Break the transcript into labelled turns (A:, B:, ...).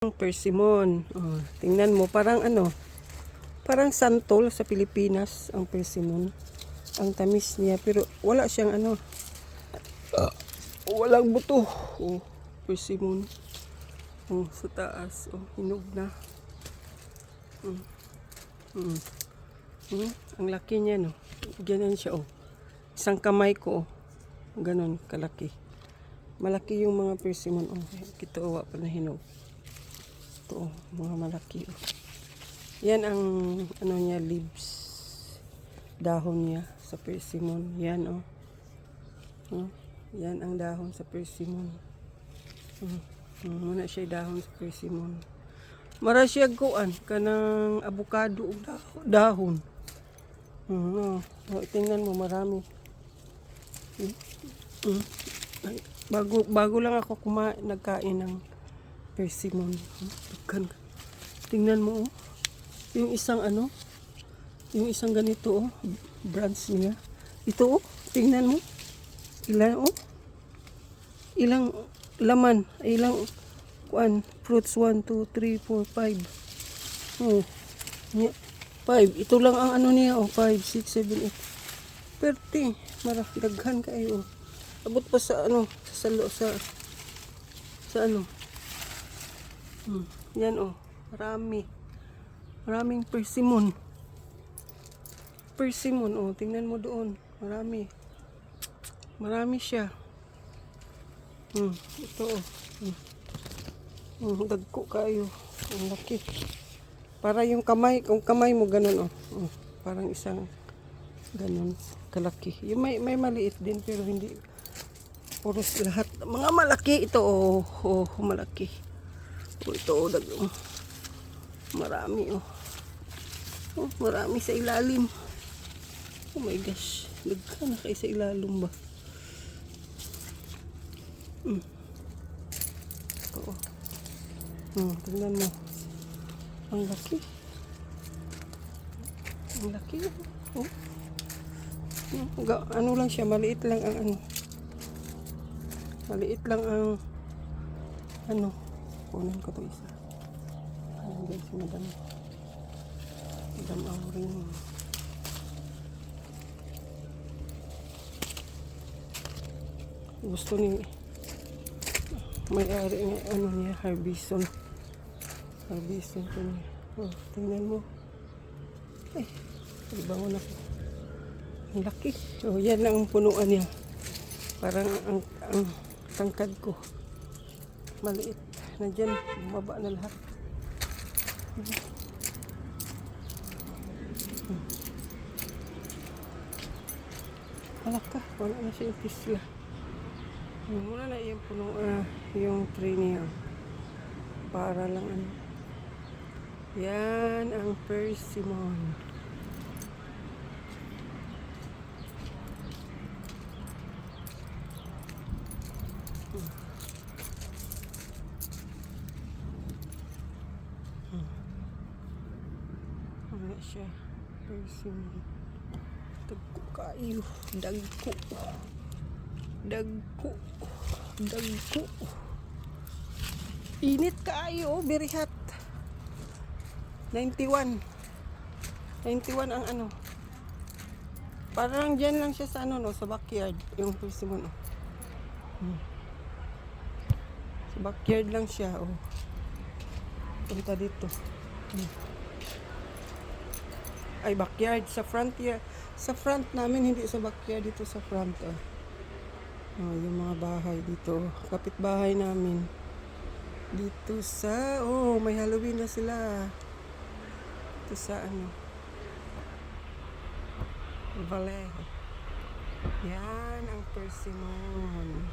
A: Persimmon. Oh, tingnan mo, parang parang santol sa Pilipinas ang persimmon. Ang tamis niya, pero wala siyang walang buto. Oh, persimmon. Oh, sa taas. Oh, hinog na. Ang laki niya, no. Ganyan siya, oh. Isang kamay ko, oh. Ganon, kalaki. Malaki yung mga persimmon, oh. Kito, oh, pa na hinog. Ito, mga malaki. Yan ang niya, leaves. Dahon niya sa persimmon. Yan, oh. Yan ang dahon sa persimmon. Muna siya dahon sa persimmon. Mara siya kuan kanang avocado dahon. Tingnan mo, marami. Bago lang ako nagkain ng persimmon. Tingnan mo, oh. Yung isang yung isang ganito, oh, branch niya. Ito, oh, tingnan mo. Ilang laman, ilang fruits, 1, 2, 3, 4, 5. Oh. 5. Ito lang ang niya, oh, 5, 6, 7, 8. 30. Daghan kayo, oh. Abot pa sa yan, oh, maraming persimmon, oh, tingnan mo doon, marami siya. Ito, oh, dagko kayo, ang laki, para yung kung kamay mo ganun, oh, parang isang ganun kalaki. Yung may maliit din, pero hindi puros lahat mga malaki. Ito, oh, malaki. Ito, marami, oh. Marami sa ilalim. Oh my gosh, nagkana kayo sa ilalim ba? Ito, oh. Tingnan mo, ang laki, oh. Lang siya, maliit lang ang kunin ko to isa. Guys, madam Auring. Gusto ni may-ari nga niya, harbison ko niya. Oh, tingnan mo, ay, ibangon ako. Ang laki. Oh, yan lang ang punuan niya. Parang ang tangkad ko maliit. Nandyan, bumaba na lahat. Alaka, wala na siya yung pisla. Muna na yung yung tree niya. Para lang yan ang persimmon. Wala siya, persimmon. Dagko kayo, dagko. Init kayo, very hot. 91 ang parang dyan lang siya sa sa backyard, yung persimmon, oh. Sa backyard lang siya, oh. Punta dito. Ay, backyard sa front namin, hindi sa backyard, dito sa front, oh. Yung mga bahay dito, kapitbahay namin dito sa may Halloween na sila dito sa Vallejo. Yan ang persimmon.